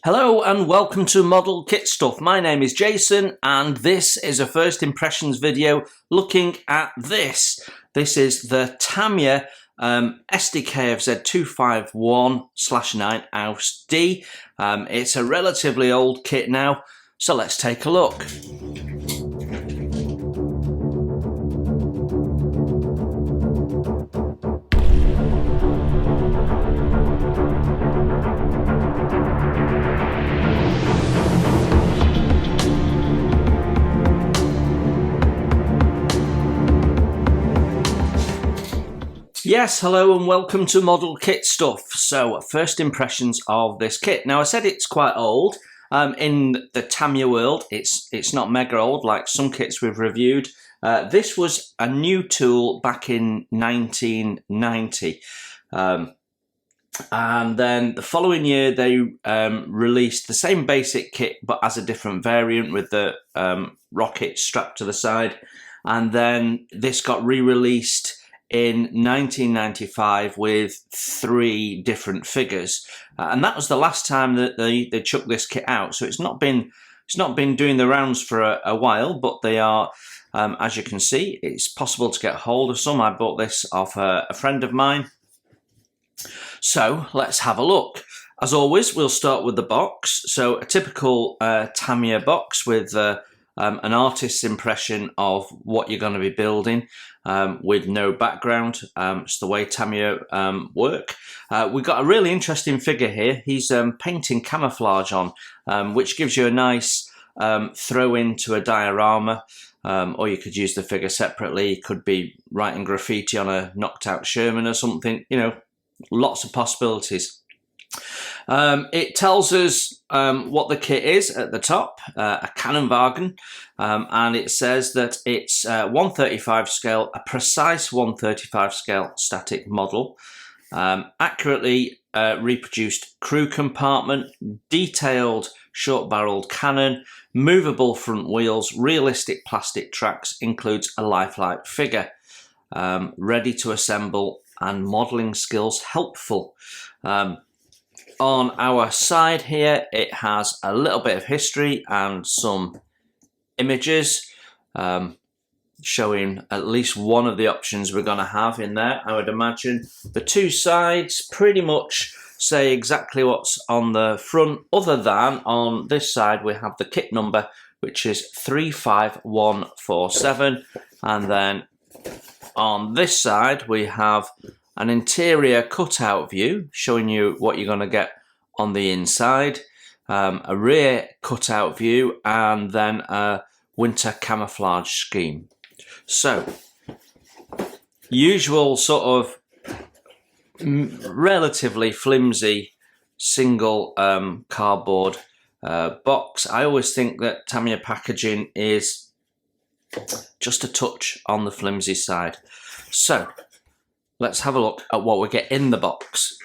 Hello and welcome to Model Kit Stuff. My name is Jason and this is a first impressions video looking at this. This is the Tamiya Sd.kfz 251/9 Ausf.D. It's a relatively old kit now, so let's take a look. Yes, hello and welcome to Model Kit Stuff. So, first impressions of this kit. Now, I said it's quite old. In the Tamiya world, it's not mega old like some kits we've reviewed. This was a new tool back in 1990. And then the following year, they released the same basic kit, but as a different variant with the rocket strapped to the side. And then this got re-released in 1995 with 3 different figures, and that was the last time that they chucked this kit out. So it's not been doing the rounds for a while, but they are, as you can see, it's possible to get hold of some. I bought this off a friend of mine. So let's have a look. As always, we'll start with the box. So a typical Tamiya box with an artist's impression of what you're going to be building, with no background. It's the way Tamiya work. We've got a really interesting figure here. He's painting camouflage on, which gives you a nice throw into a diorama, or you could use the figure separately. You could be writing graffiti on a knocked out Sherman or something, you know, lots of possibilities. It tells us what the kit is at the top, a Kanonenwagen, and it says that it's 1/35 scale, a precise 1/35 scale static model, accurately reproduced crew compartment, detailed short-barreled cannon, movable front wheels, realistic plastic tracks, includes a lifelike figure, ready to assemble and modelling skills helpful. On our side here, it has a little bit of history and some images showing at least one of the options we're going to have in there, I would imagine. The 2 sides pretty much say exactly what's on the front, other than on this side we have the kit number, which is 35147, and then on this side we have an interior cutout view showing you what you're going to get on the inside, a rear cutout view, and then a winter camouflage scheme. So, usual sort of relatively flimsy single cardboard box. I always think that Tamiya packaging is just a touch on the flimsy side. So, let's have a look at what we get in the box.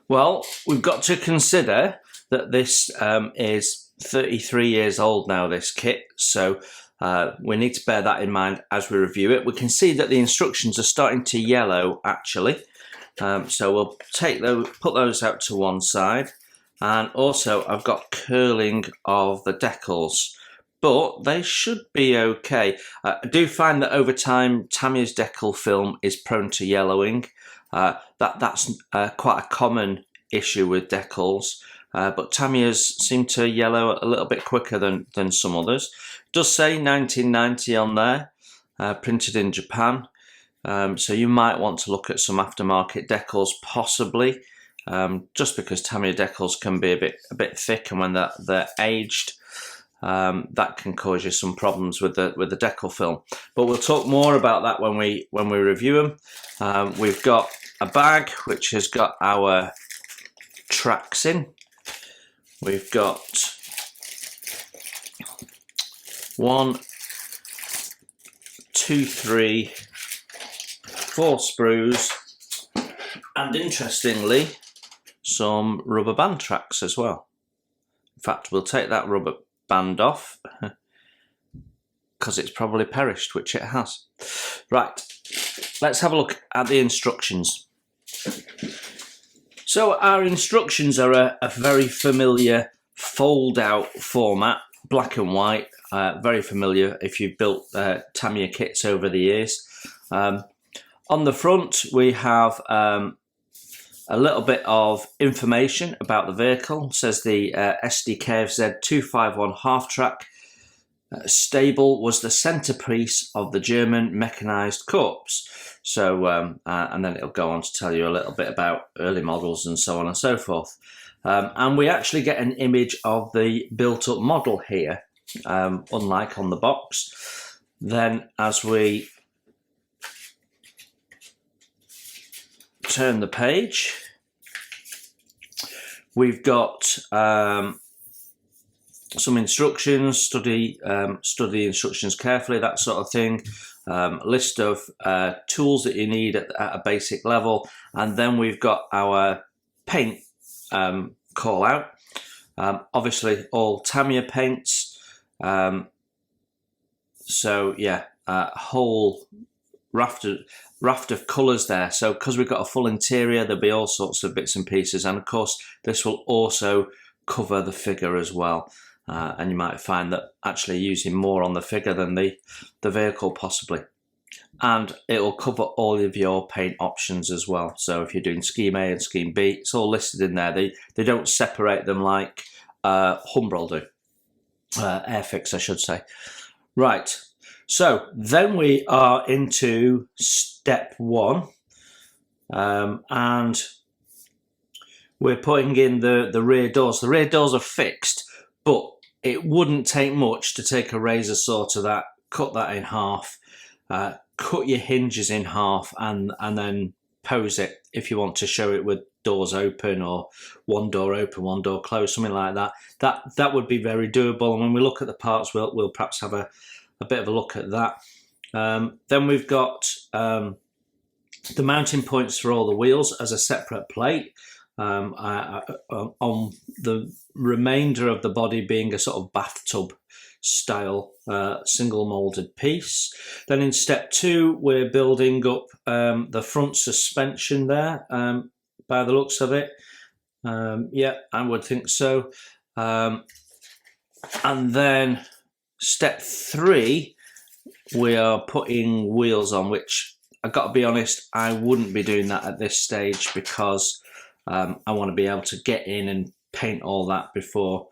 Well, we've got to consider that this is 33 years old now, this kit, so we need to bear that in mind as we review it. We can see that the instructions are starting to yellow, actually, so we'll take those, put those out to one side, and also I've got curling of the decals, but they should be okay. I do find that over time Tamiya's decal film is prone to yellowing. That's quite a common issue with decals, but Tamiya's seem to yellow a little bit quicker than some others. It does say 1990 on there, printed in Japan, so you might want to look at some aftermarket decals possibly, just because Tamiya decals can be a bit thick, and when they're aged, that can cause you some problems with the decal film. But we'll talk more about that when we review them. We've got a bag which has got our tracks in. We've got 1, 2, 3, 4 sprues, and interestingly, some rubber band tracks as well. In fact, we'll take that rubber band off because it's probably perished, which it has. Right, let's have a look at the instructions. So our instructions are a very familiar fold-out format, black and white, very familiar if you've built Tamiya kits over the years. On the front we have a little bit of information about the vehicle. It says the Sd.kfz 251 half-track stable was the centerpiece of the German mechanized corps. So, and then it'll go on to tell you a little bit about early models and so on and so forth. And we actually get an image of the built-up model here, unlike on the box. Then, as we turn the page, we've got some instructions, study instructions carefully, that sort of thing. List of tools that you need at a basic level, and then we've got our paint call out. Obviously, all Tamiya paints. So yeah, whole raft of colours there. So because we've got a full interior, there'll be all sorts of bits and pieces, and of course, this will also cover the figure as well. And you might find that actually using more on the figure than the vehicle possibly. And it will cover all of your paint options as well. So if you're doing Scheme A and Scheme B, it's all listed in there. They don't separate them like Humbrol do. Airfix, I should say. Right, so then we are into step 1. And we're putting in the rear doors. The rear doors are fixed, but it wouldn't take much to take a razor saw to that, cut that in half, cut your hinges in half, and then pose it if you want to show it with doors open, or one door open, one door closed, something like that. That would be very doable. And when we look at the parts, we'll perhaps have a bit of a look at that. Then we've got the mounting points for all the wheels as a separate plate. On the remainder of the body being a sort of bathtub style single molded piece. Then in step 2 we're building up the front suspension there, by the looks of it. Yeah, I would think so. And then step 3 we are putting wheels on, which I've got to be honest, I wouldn't be doing that at this stage, because I want to be able to get in and paint all that before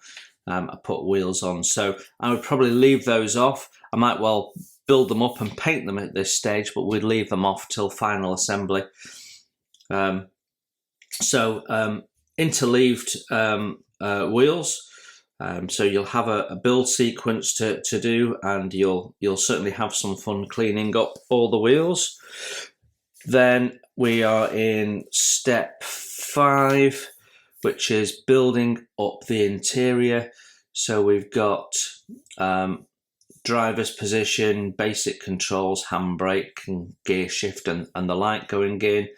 I put wheels on. So I would probably leave those off. I might well build them up and paint them at this stage, but we'd leave them off till final assembly. Interleaved wheels. So you'll have a build sequence to do, and you'll certainly have some fun cleaning up all the wheels. Then we are in step 5, which is building up the interior. So we've got driver's position, basic controls, handbrake and gear shift and the like going in.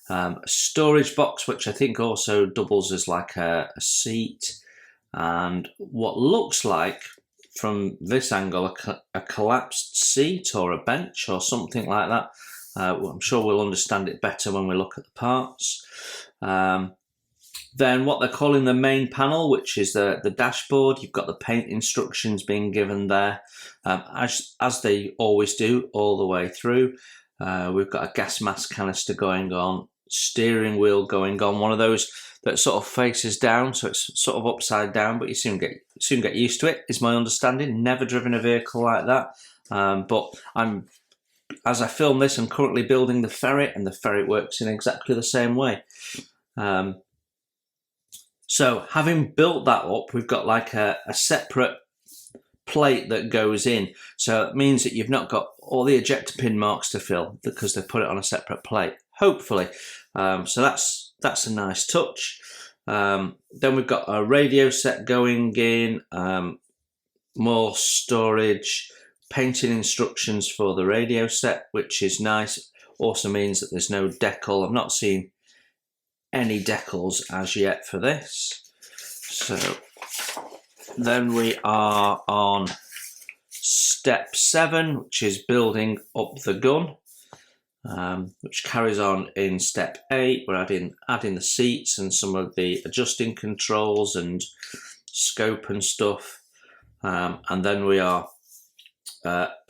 A storage box, which I think also doubles as like a seat, and what looks like from this angle a collapsed seat or a bench or something like that. I'm sure we'll understand it better when we look at the parts. Then what they're calling the main panel, which is the dashboard. You've got the paint instructions being given there, as they always do all the way through. We've got a gas mask canister going on, steering wheel going on, one of those that sort of faces down, so it's sort of upside down, but you soon get used to it, is my understanding. Never driven a vehicle like that, but as I film this, I'm currently building the ferret, and the ferret works in exactly the same way. So having built that up, we've got like a separate plate that goes in. So it means that you've not got all the ejector pin marks to fill, because they've put it on a separate plate, hopefully. So that's a nice touch. Then we've got a radio set going in, more storage, painting instructions for the radio set, which is nice. Also means that there's no decal. I've not seen any decals as yet for this. So then we are on step 7, which is building up the gun. which carries on in step 8. We're adding the seats and some of the adjusting controls and scope and stuff, and then we are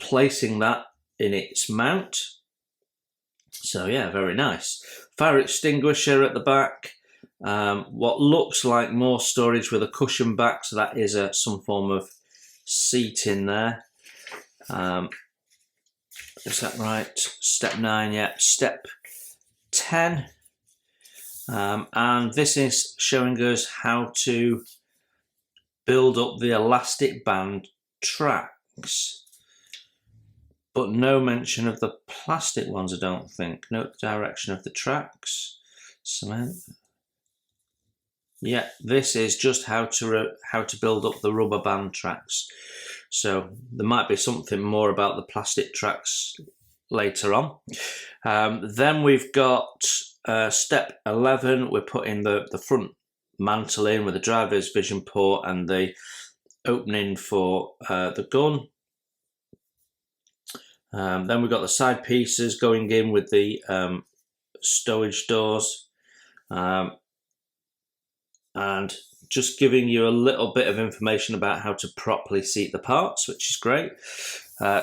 placing that in its mount. So yeah, very nice. Fire extinguisher at the back. What looks like more storage with a cushion back, so that is some form of seat in there. Is that right? Step 9, yeah. Step 10. And this is showing us how to build up the elastic band tracks. But no mention of the plastic ones, I don't think. Note the direction of the tracks. Cement. Yeah, this is just how to build up the rubber band tracks. So there might be something more about the plastic tracks later on. Then we've got step 11. We're putting the front mantle in with the driver's vision port and the opening for the gun. Then we've got the side pieces going in with the stowage doors. And just giving you a little bit of information about how to properly seat the parts, which is great.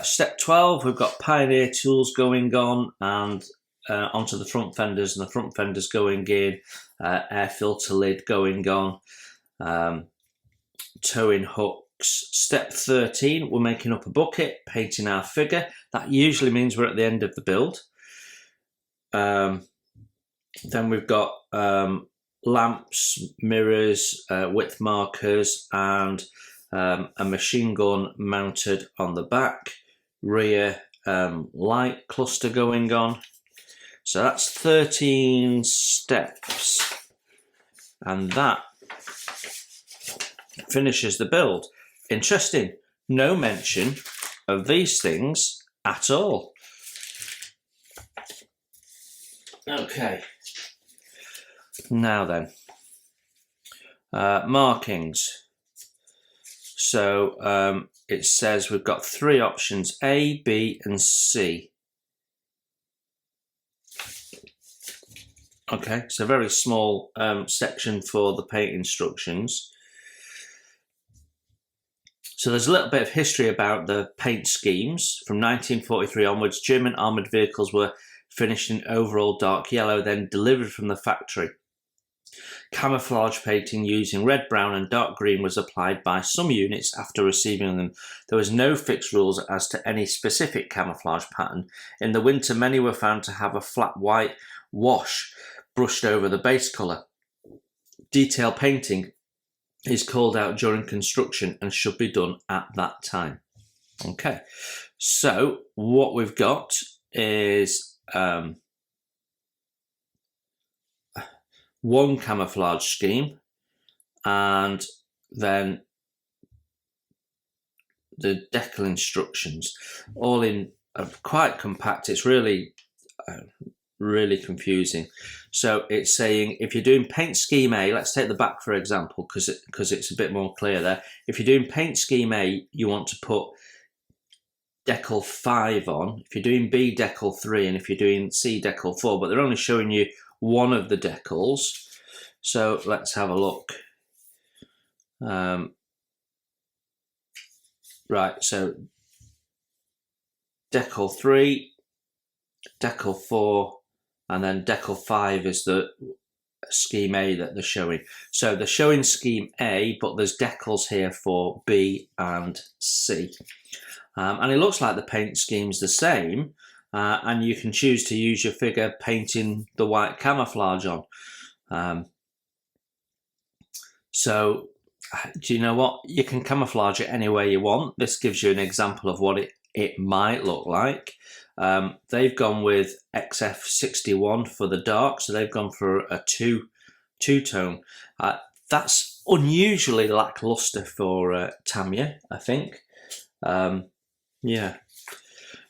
Step 12, we've got Pioneer tools going on and onto the front fenders, and the front fenders going in, air filter lid going on, towing hooks. Step 13, we're making up a bucket, painting our figure. That usually means we're at the end of the build. Then we've got lamps, mirrors, width markers, and a machine gun mounted on the back, rear light cluster going on. So that's 13 steps, and that finishes the build. Interesting, no mention of these things at all. Okay. Now then, markings. So it says we've got 3 options, A, B and C. Okay, so very small section for the paint instructions. So there's a little bit of history about the paint schemes. From 1943 onwards, German armoured vehicles were finished in overall dark yellow, then delivered from the factory. Camouflage painting using red, brown and dark green was applied by some units after receiving them. There was no fixed rules as to any specific camouflage pattern. In the winter, many were found to have a flat white wash brushed over the base colour. Detail painting is called out during construction and should be done at that time. Okay, so what we've got is one camouflage scheme, and then the Decal instructions, all in quite compact. It's really confusing. So it's saying if you're doing paint scheme A, let's take the back for example, because it's a bit more clear there. If you're doing paint scheme A, you want to put Decal 5 on. If you're doing B, Decal 3, and if you're doing C, Decal 4, but they're only showing you one of the decals. So let's have a look. Right, so Decal 3, Decal 4, and then Decal 5 is the scheme A that they're showing. So they're showing scheme A, but there's decals here for B and C. And it looks like the paint scheme's the same, and you can choose to use your figure painting the white camouflage on. So do you know what? You can camouflage it any way you want. This gives you an example of what it might look like. They've gone with XF61 for the dark, so they've gone for a two-tone. That's unusually lackluster for Tamiya, I think. Yeah.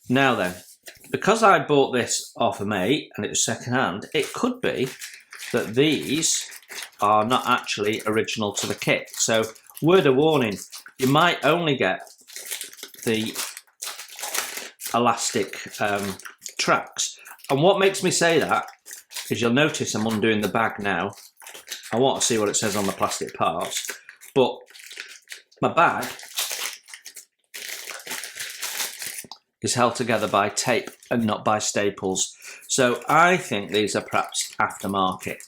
Now then, because I bought this off a mate and it was second-hand, it could be that these are not actually original to the kit. So, word of warning, you might only get the elastic tracks. And what makes me say that is you'll notice I'm undoing the bag now. I want to see what it says on the plastic parts, but my bag is held together by tape and not by staples. So I think these are perhaps aftermarket.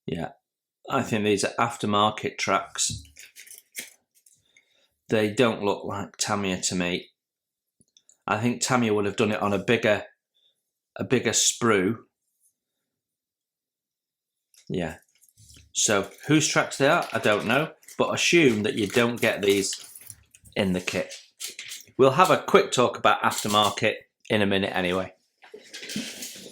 Yeah, I think these are aftermarket tracks. They don't look like Tamiya to me. I think Tamiya would have done it on a bigger sprue. Yeah. So whose tracks they are, I don't know, but assume that you don't get these in the kit. We'll have a quick talk about aftermarket in a minute anyway.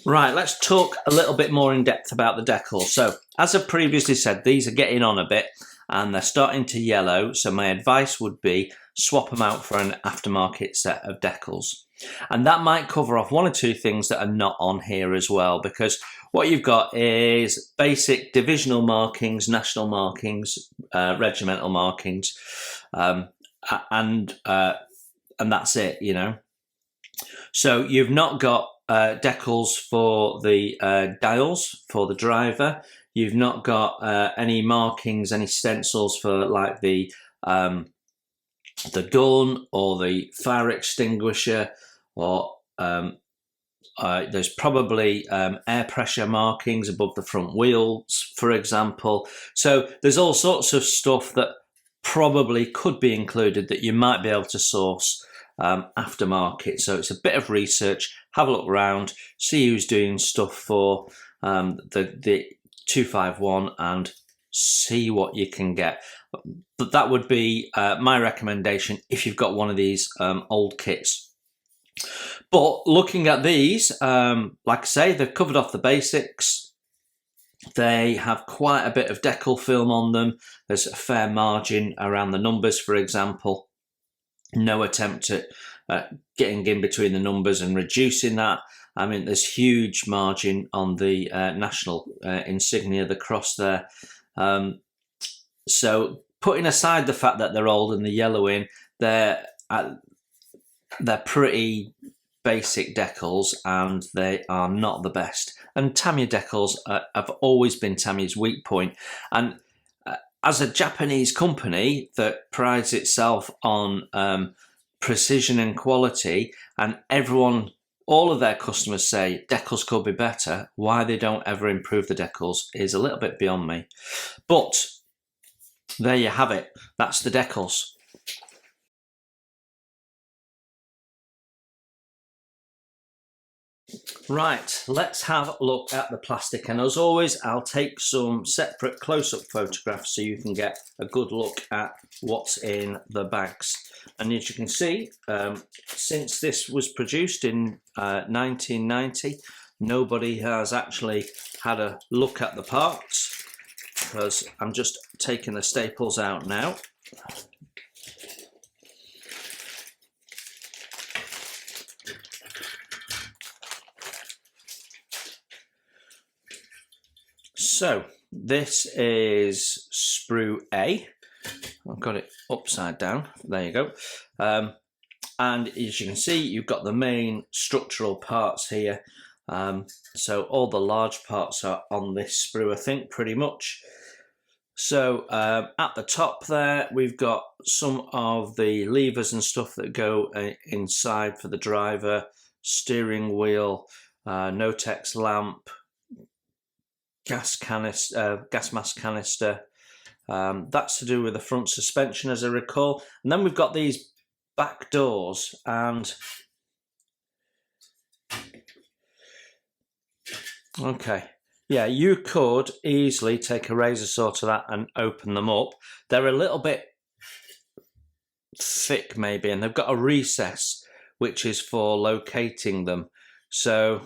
Right, let's talk a little bit more in depth about the decals. So, as I previously said, these are getting on a bit and they're starting to yellow. So my advice would be swap them out for an aftermarket set of decals. And that might cover off one or two things that are not on here as well, because what you've got is basic divisional markings, national markings, regimental markings, and that's it, you know. So you've not got decals for the dials for the driver. You've not got any markings, any stencils for like the gun or the fire extinguisher, or there's probably air pressure markings above the front wheels, for example. So there's all sorts of stuff that probably could be included that you might be able to source aftermarket. So it's a bit of research, have a look around, see who's doing stuff for the 251 and see what you can get. But that would be my recommendation if you've got one of these old kits. But looking at these, like I say, they've covered off the basics. They have quite a bit of decal film on them. There's a fair margin around the numbers, for example. No attempt at getting in between the numbers and reducing that. I mean, there's huge margin on the national insignia, the cross there. So putting aside the fact that they're old and the yellowing, they're pretty basic decals and they are not the best. And Tamiya decals have always been Tamiya's weak point. And as a Japanese company that prides itself on precision and quality, and all of their customers say decals could be better, why they don't ever improve the decals is a little bit beyond me. But there you have it. That's the decals. Right, let's have a look at the plastic, and as always I'll take some separate close-up photographs so you can get a good look at what's in the bags. And as you can see, since this was produced in 1990, nobody has actually had a look at the parts, because I'm just taking the staples out now. So this is sprue A. I've got it upside down. There you go. And as you can see, you've got the main structural parts here. So all the large parts are on this sprue, I think, pretty much. So at the top there, we've got some of the levers and stuff that go inside for the driver, steering wheel, Notex lamp, gas mask canister. That's to do with the front suspension, as I recall. And then we've got these back doors, and okay, yeah, you could easily take a razor saw to that and open them up. They're a little bit thick maybe, and they've got a recess which is for locating them. So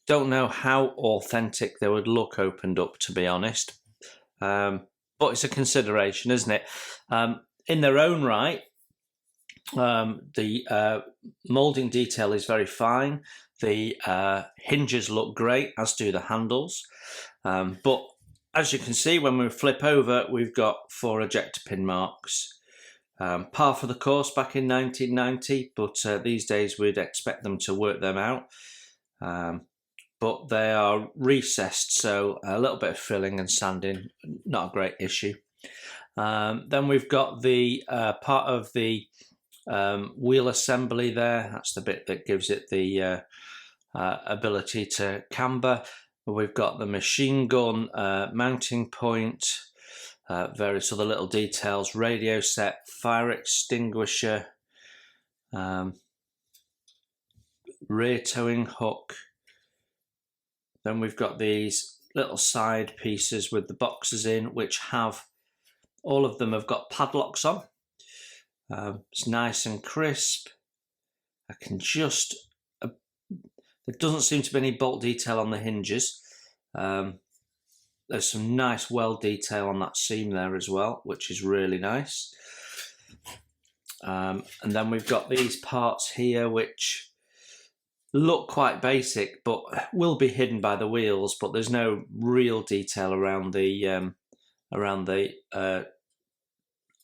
don't know how authentic they would look opened up, to be honest. But it's a consideration, isn't it? In their own right, the moulding detail is very fine. The hinges look great, as do the handles. But as you can see, when we flip over, we've got 4 ejector pin marks. par for the course back in 1990, but these days we'd expect them to work them out. But they are recessed, so a little bit of filling and sanding, not a great issue. Then we've got the part of the wheel assembly there. That's the bit that gives it the ability to camber. We've got the machine gun mounting point, various other little details, radio set, fire extinguisher, rear towing hook. Then we've got these little side pieces with the boxes in, which have, all of them have got padlocks on. It's nice and crisp. I can just, there doesn't seem to be any bolt detail on the hinges. There's some nice weld detail on that seam there as well, which is really nice. And then we've got these parts here, which look quite basic, but will be hidden by the wheels. But there's no real detail around the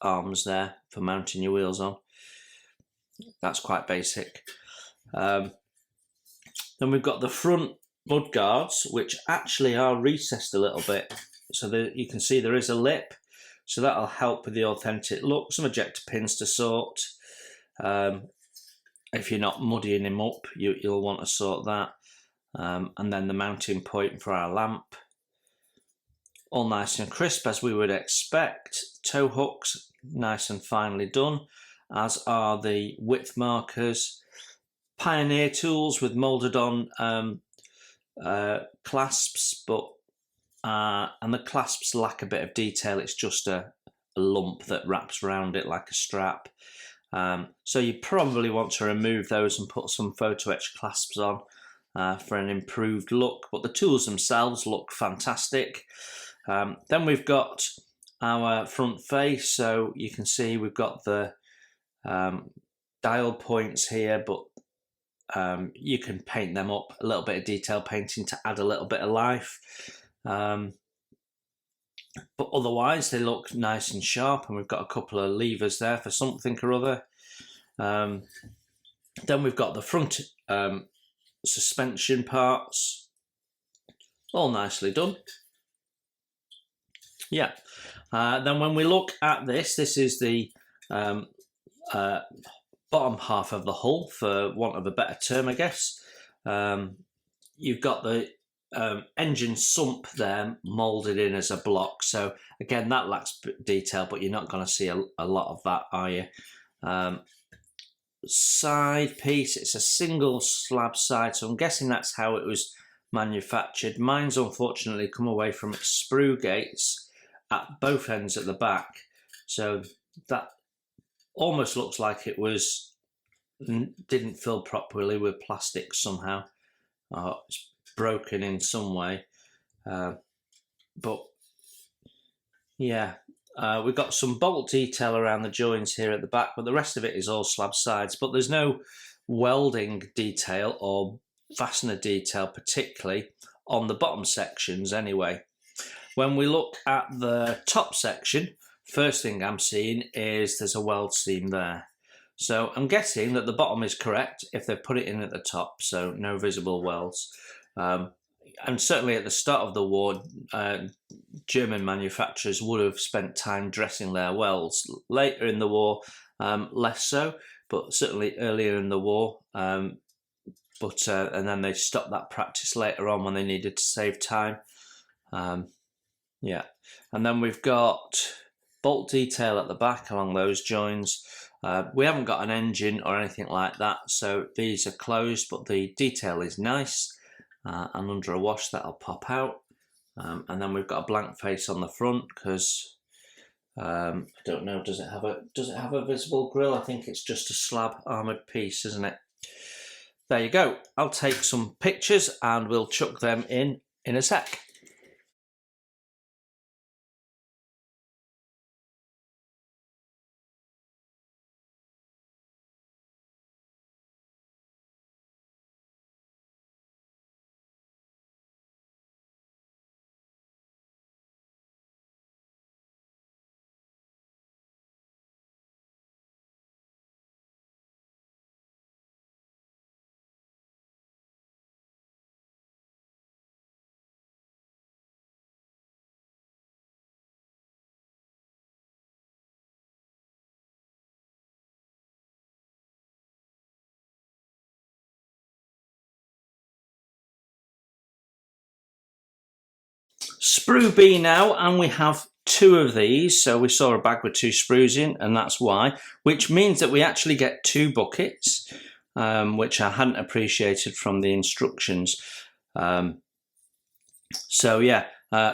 arms there for mounting your wheels on. That's quite basic. Then we've got the front mud guards, which actually are recessed a little bit, so that you can see there is a lip, so that'll help with the authentic look. Some ejector pins to sort. If you're not muddying him up, you'll want to sort that. And then the mounting point for our lamp. All nice and crisp as we would expect. Tow hooks, nice and finely done, as are the width markers. Pioneer tools with moulded on clasps, but and the clasps lack a bit of detail. It's just a lump that wraps around it like a strap. So you probably want to remove those and put some photo etch clasps on for an improved look, but the tools themselves look fantastic. Then we've got our front face, so you can see we've got the dial points here, but you can paint them up, a little bit of detail painting to add a little bit of life. But otherwise they look nice and sharp, and we've got a couple of levers there for something or other. Then we've got the front suspension parts, all nicely done. Yeah. Then when we look at this is the bottom half of the hull, for want of a better term, I guess. You've got the engine sump there moulded in as a block, so again that lacks detail, but you're not going to see a lot of that, are you? Side piece, it's a single slab side, so I'm guessing that's how it was manufactured. Mine's unfortunately come away from its sprue gates at both ends at the back, so that almost looks like it was didn't fill properly with plastic somehow. It's broken in some way, but yeah, we've got some bolt detail around the joins here at the back, but the rest of it is all slab sides. But there's no welding detail or fastener detail particularly on the bottom sections anyway. When we look at the top section, first thing I'm seeing is there's a weld seam there. So I'm guessing that the bottom is correct if they've put it in at the top, so no visible welds. And certainly at the start of the war, German manufacturers would have spent time dressing their welds. Later in the war, less so, but certainly earlier in the war. And then they stopped that practice later on when they needed to save time. Yeah, and then we've got bolt detail at the back along those joins. We haven't got an engine or anything like that, so these are closed, but the detail is nice. And under a wash that'll pop out. And then we've got a blank face on the front because I don't know, does it have a visible grille? I think it's just a slab armoured piece, isn't it? There you go. I'll take some pictures and we'll chuck them in a sec. Sprue B now, and we have 2 of these. So we saw a bag with 2 sprues in, and that's why, which means that we actually get 2 buckets, which I hadn't appreciated from the instructions. So yeah,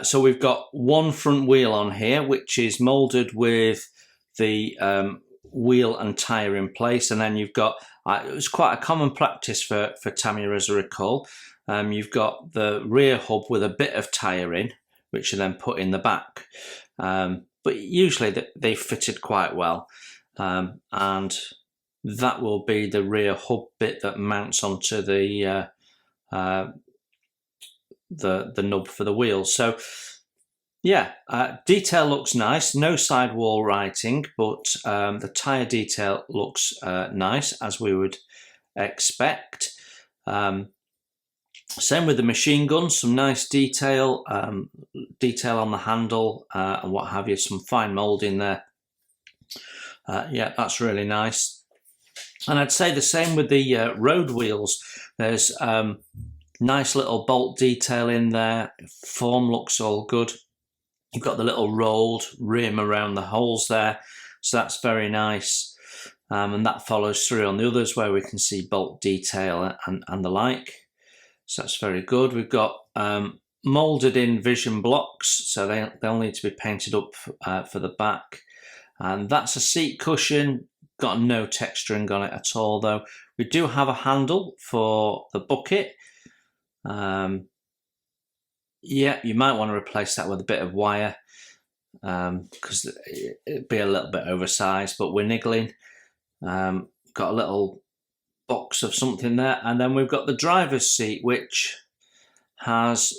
so we've got 1 front wheel on here, which is moulded with the wheel and tyre in place, and then you've got, it was quite a common practice for Tamiya, as I recall. You've got the rear hub with a bit of tyre in, which you then put in the back. But usually they fitted quite well. And that will be the rear hub bit that mounts onto the nub for the wheels. So yeah, detail looks nice. No sidewall writing, but the tyre detail looks nice, as we would expect. Same with the machine gun, some nice detail on the handle and what have you, some fine moulding there. Yeah, that's really nice. And I'd say the same with the road wheels. There's nice little bolt detail in there. Form looks all good. You've got the little rolled rim around the holes there, so that's very nice. And that follows through on the others, where we can see bolt detail and the like. So that's very good. We've got moulded in vision blocks, so they'll need to be painted up for the back. And that's a seat cushion, got no texturing on it at all though. We do have a handle for the bucket. Yeah, you might want to replace that with a bit of wire, because it'd be a little bit oversized, but we're niggling. Got a little box of something there, and then we've got the driver's seat, which has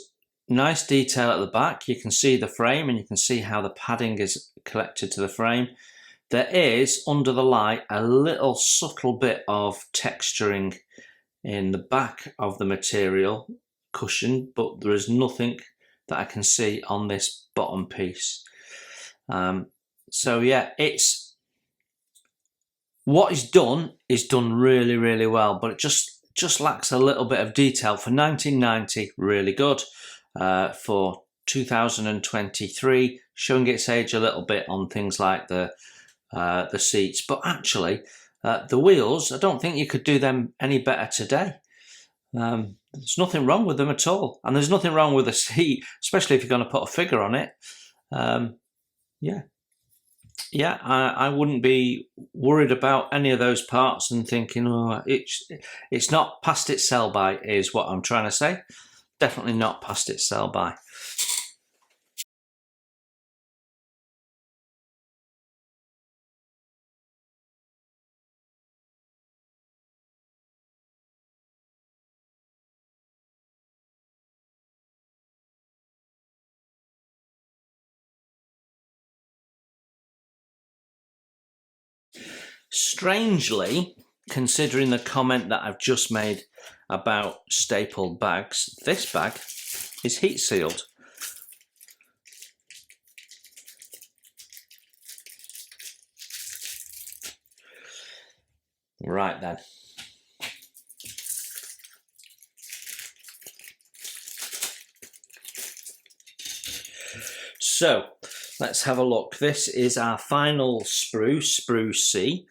nice detail at the back. You can see the frame, and you can see how the padding is collected to the frame. There is, under the light, a little subtle bit of texturing in the back of the material cushion, but there is nothing that I can see on this bottom piece. So yeah, what is done really, really well, but it just lacks a little bit of detail. For 1990, really good. For 2023, showing its age a little bit on things like the seats, but actually the wheels, I don't think you could do them any better today. There's nothing wrong with them at all, and there's nothing wrong with the seat, especially if you're going to put a figure on it. Yeah, I wouldn't be worried about any of those parts and thinking, oh, it's not past its sell by, is what I'm trying to say. Definitely not past its sell by. Strangely, considering the comment that I've just made about stapled bags, this bag is heat sealed. Right then. So let's have a look. This is our final sprue, sprue C.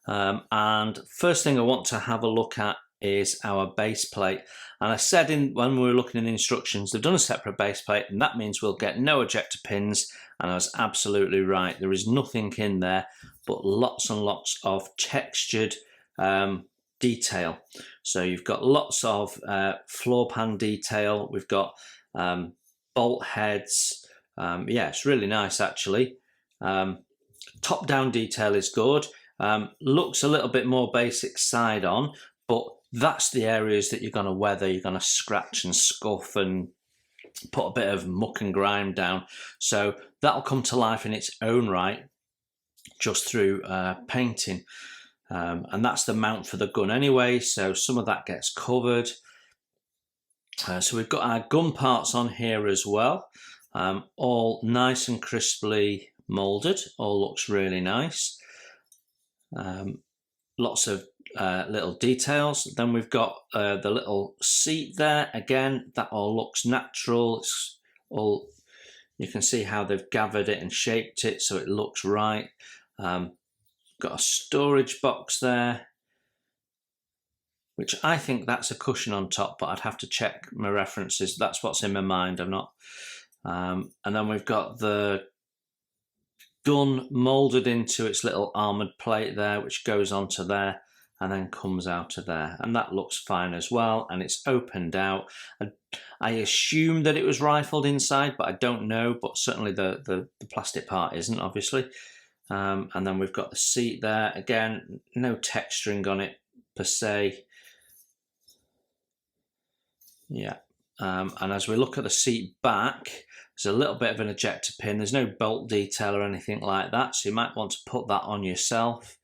And first thing I want to have a look at is our base plate. And I said when we were looking at the instructions, they've done a separate base plate, and that means we'll get no ejector pins. And I was absolutely right. There is nothing in there, but lots and lots of textured detail. So you've got lots of floor pan detail. We've got bolt heads. Yeah, it's really nice actually. Top down detail is good. Looks a little bit more basic side on, but that's the areas that you're going to weather. You're going to scratch and scuff and put a bit of muck and grime down. So that'll come to life in its own right just through painting. And that's the mount for the gun anyway, so some of that gets covered. So we've got our gun parts on here as well. All nice and crisply moulded, all looks really nice. Lots of little details. Then we've got the little seat there. Again, that all looks natural. It's all You can see how they've gathered it and shaped it so it looks right. Got a storage box there, which I think that's a cushion on top, but I'd have to check my references. That's what's in my mind. I'm not. And then we've got the gun moulded into its little armoured plate there, which goes onto there and then comes out of there. And that looks fine as well. And it's opened out. I assume that it was rifled inside, but I don't know. But certainly the plastic part isn't, obviously. And then we've got the seat there. Again, no texturing on it per se. Yeah. And as we look at the seat back, there's a little bit of an ejector pin. There's no bolt detail or anything like that, so you might want to put that on yourself.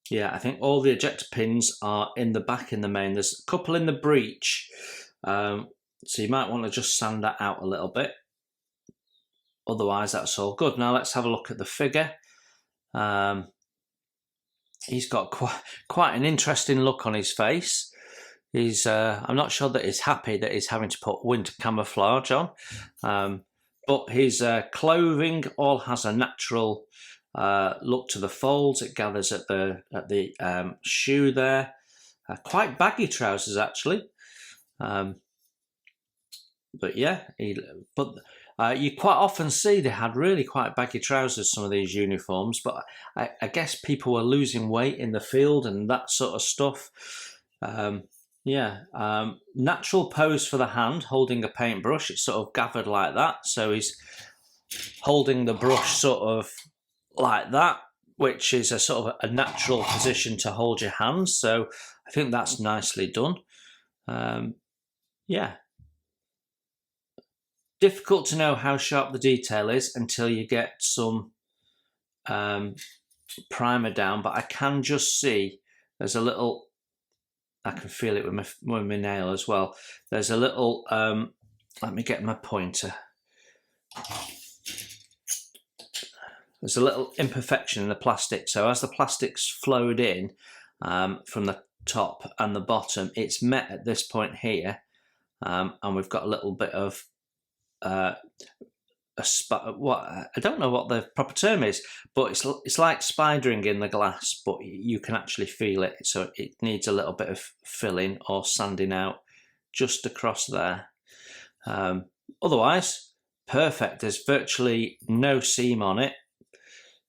Yeah, I think all the ejector pins are in the back in the main. There's a couple in the breech, so you might want to just sand that out a little bit. Otherwise, that's all good. Now let's have a look at the figure. He's got quite an interesting look on his face. I'm not sure that he's happy that he's having to put winter camouflage on, but his clothing all has a natural look to the folds. It gathers at the shoe there. Quite baggy trousers actually, but yeah. You quite often see they had really quite baggy trousers, some of these uniforms, but I guess people were losing weight in the field and that sort of stuff. Natural pose for the hand, holding a paintbrush. It's sort of gathered like that, so he's holding the brush sort of like that, which is a sort of a natural position to hold your hands. So I think that's nicely done. Difficult to know how sharp the detail is until you get some primer down, but I can just see there's a little, I can feel it with my nail as well. There's a little, let me get my pointer. There's a little imperfection in the plastic. So as the plastic's flowed in from the top and the bottom, it's met at this point here. And we've got a little bit of I don't know what the proper term is, but it's like spidering in the glass, but you can actually feel it. So it needs a little bit of filling or sanding out just across there. Otherwise, perfect. There's virtually no seam on it,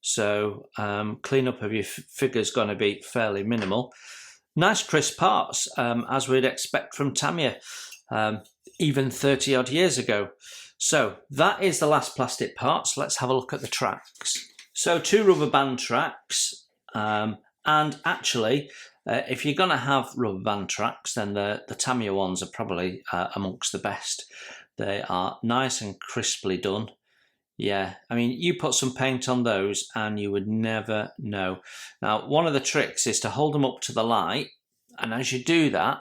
so cleanup of your figure's going to be fairly minimal. Nice crisp parts, as we'd expect from Tamiya, even 30 odd years ago. So that is the last plastic parts. Let's have a look at the tracks. So 2 rubber band tracks, and actually if you're going to have rubber band tracks, then the Tamiya ones are probably amongst the best. They are nice and crisply done. Yeah, I mean, you put some paint on those and you would never know. Now, one of the tricks is to hold them up to the light, and as you do that,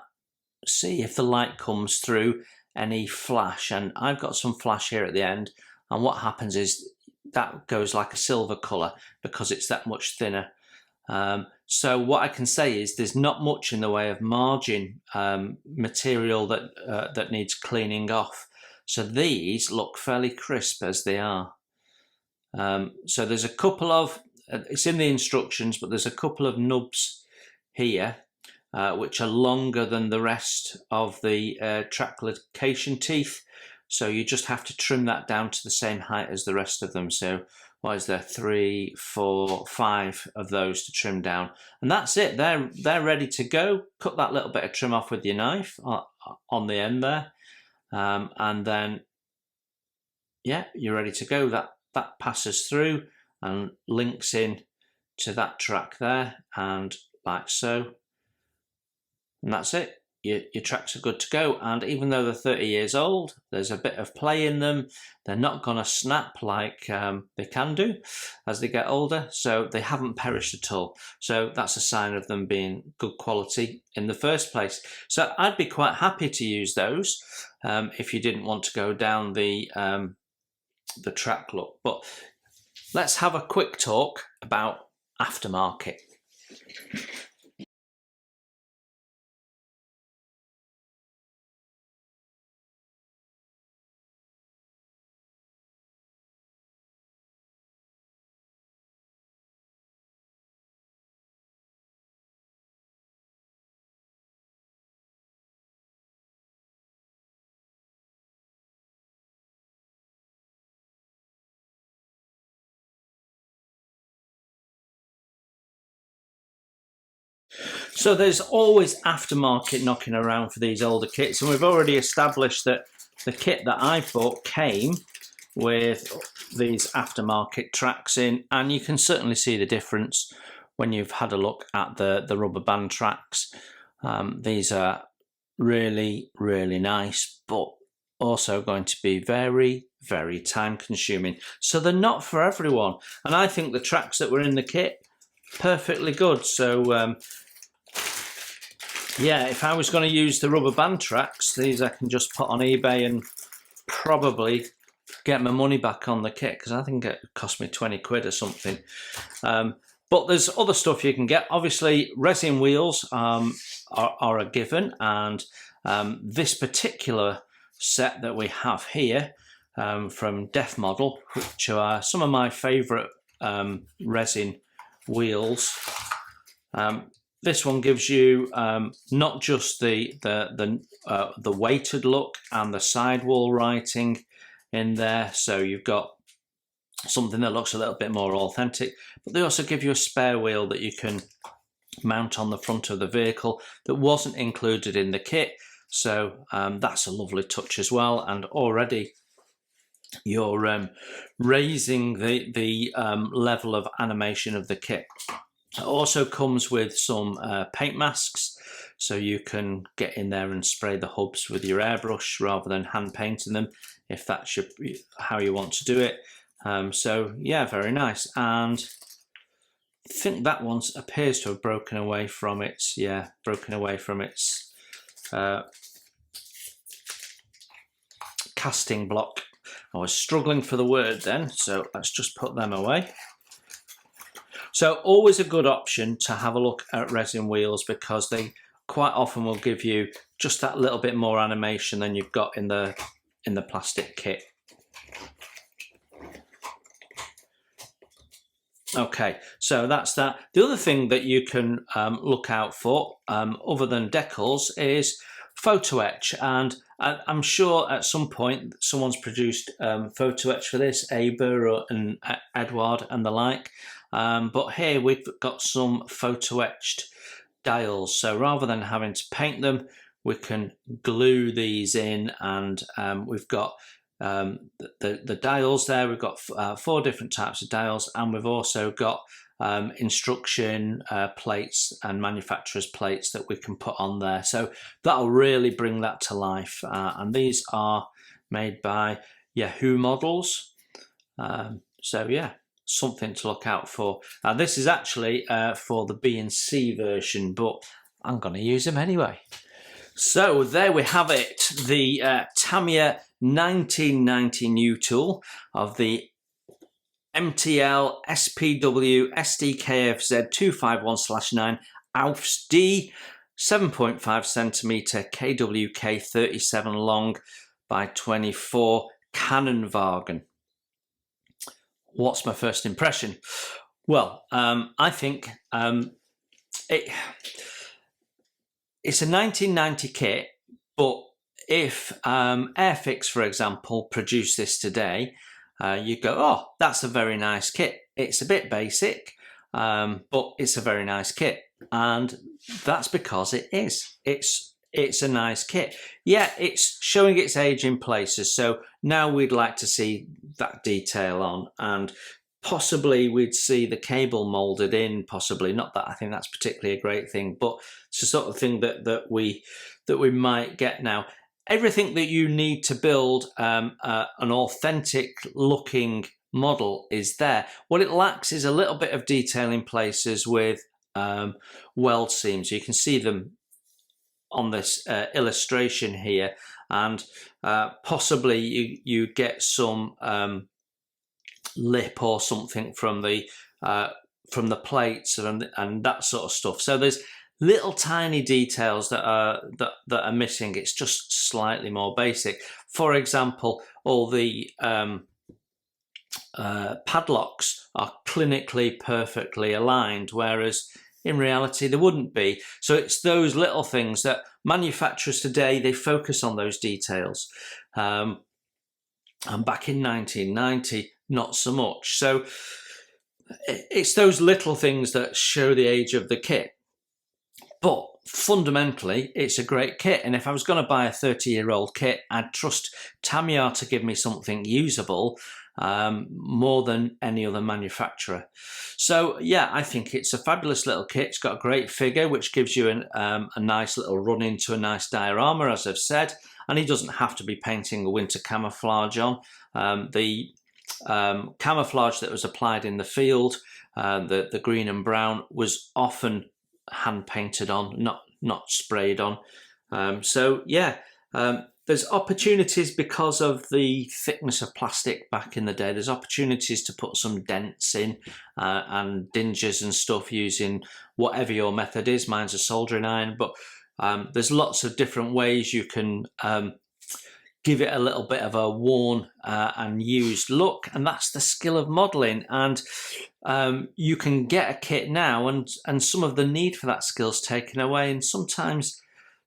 see if the light comes through any flash. And I've got some flash here at the end, and what happens is that goes like a silver colour because it's that much thinner. So what I can say is there's not much in the way of margin material that needs cleaning off. So these look fairly crisp as they are. So there's a couple of, it's in the instructions, but there's a couple of nubs here which are longer than the rest of the track location teeth. So you just have to trim that down to the same height as the rest of them. So what is there? 3, 4, 5 of those to trim down, and that's it. They're ready to go. Cut that little bit of trim off with your knife on the end there, and then yeah, you're ready to go. That passes through and links in to that track there, and like so, and that's it. Your tracks are good to go, and even though they're 30 years old, there's a bit of play in them. They're not going to snap like they can do as they get older, so they haven't perished at all. So that's a sign of them being good quality in the first place. So I'd be quite happy to use those if you didn't want to go down the track look. But let's have a quick talk about aftermarket. So there's always aftermarket knocking around for these older kits, and we've already established that the kit that I bought came with these aftermarket tracks in, and you can certainly see the difference when you've had a look at the rubber band tracks. These are really, really nice, but also going to be very, very time consuming. So they're not for everyone. And I think the tracks that were in the kit, perfectly good. So yeah, if I was going to use the rubber band tracks, these I can just put on eBay and probably get my money back on the kit, because I think it cost me 20 quid or something. But there's other stuff you can get. Obviously, resin wheels are a given, and this particular set that we have here from Def Model, which are some of my favourite resin wheels. This one gives you not just the weighted look and the sidewall writing in there, so you've got something that looks a little bit more authentic, but they also give you a spare wheel that you can mount on the front of the vehicle that wasn't included in the kit. So that's a lovely touch as well, and already you're raising the level of animation of the kit. It also comes with some paint masks, so you can get in there and spray the hubs with your airbrush rather than hand painting them, if that's how you want to do it. So yeah, very nice. And I think that one appears to have broken away from its casting block. I was struggling for the word then, so let's just put them away. So always a good option to have a look at resin wheels, because they quite often will give you just that little bit more animation than you've got in the plastic kit. Okay, so that's that. The other thing that you can look out for, other than decals, is photo etch. And I'm sure at some point someone's produced photo etch for this, Aber and Edward and the like. But here we've got some photo etched dials. So rather than having to paint them, we can glue these in, and we've got the dials there. We've got 4 different types of dials, and we've also got instruction plates and manufacturer's plates that we can put on there. So that'll really bring that to life. And these are made by Yahoo Models. So yeah, something to look out for. This is actually for the B and C version, but I'm going to use them anyway. So there we have it, the Tamiya 1990 new tool of the MTL SPW Sd.kfz 251/9 Ausf.D 7.5 centimeter KWK 37 long by 24 Kanonenwagen. What's my first impression? Well, I think it's a 1990 kit, but if Airfix, for example, produced this today, you go, oh, that's a very nice kit. It's a bit basic, but it's a very nice kit. And that's because it is. It's a nice kit. Yeah, it's showing its age in places. So now we'd like to see that detail on, and possibly we'd see the cable molded in, possibly. Not that I think that's particularly a great thing, but it's the sort of thing that we might get now. Everything that you need to build an authentic looking model is there. What it lacks is a little bit of detail in places with weld seams. You can see them on this illustration here, and possibly you get some lip or something from the plates and that sort of stuff. So there's little tiny details that are missing. It's just slightly more basic. For example, all the padlocks are clinically perfectly aligned, whereas in reality they wouldn't be. So it's those little things that manufacturers today, they focus on those details, and back in 1990 not so much. So it's those little things that show the age of the kit. But fundamentally, it's a great kit. And if I was going to buy a 30-year-old kit, I'd trust Tamiya to give me something usable more than any other manufacturer. So yeah, I think it's a fabulous little kit. It's got a great figure, which gives you a nice little run into a nice diorama, as I've said. And he doesn't have to be painting a winter camouflage on. The camouflage that was applied in the field, the green and brown, was often hand painted on, not sprayed on. So yeah, there's opportunities because of the thickness of plastic back in the day. There's opportunities to put some dents in and dingers and stuff using whatever your method is. Mine's a soldering iron, but there's lots of different ways you can give it a little bit of a worn and used look, and that's the skill of modelling. And you can get a kit now, and some of the need for that skill's taken away, and sometimes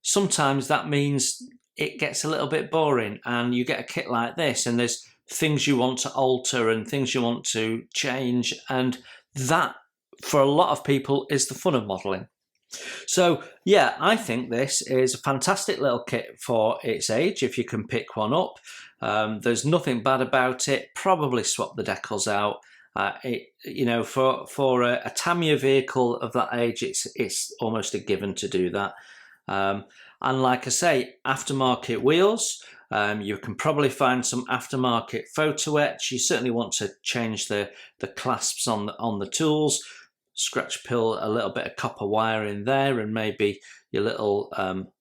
that means it gets a little bit boring, and you get a kit like this, and there's things you want to alter and things you want to change, and that, for a lot of people, is the fun of modelling. So yeah, I think this is a fantastic little kit for its age if you can pick one up. There's nothing bad about it. Probably swap the decals out. You know, for a Tamiya vehicle of that age, it's almost a given to do that. And like I say, aftermarket wheels. You can probably find some aftermarket photo etch. You certainly want to change the clasps on the tools. Scratch pill a little bit of copper wire in there, and maybe your little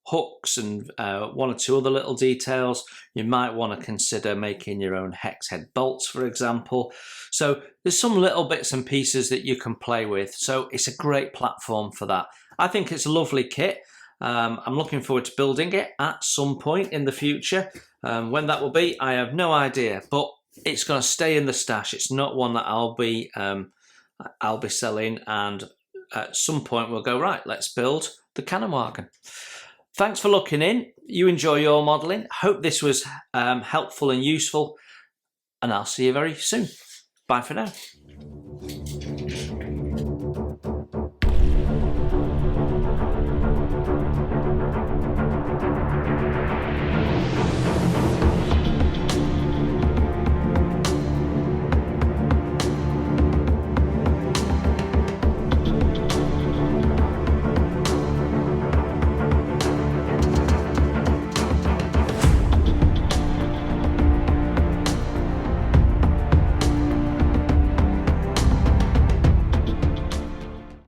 hooks and one or two other little details. You might want to consider making your own hex head bolts, for example. So there's some little bits and pieces that you can play with. So it's a great platform for that. I think it's a lovely kit. I'm looking forward to building it at some point in the future. When that will be, I have no idea, but it's going to stay in the stash. It's not one that I'll be selling, and at some point we'll go, right, let's build the Kanonenwagen. Thanks for looking in. You enjoy your modelling. Hope this was helpful and useful, and I'll see you very soon. Bye for now.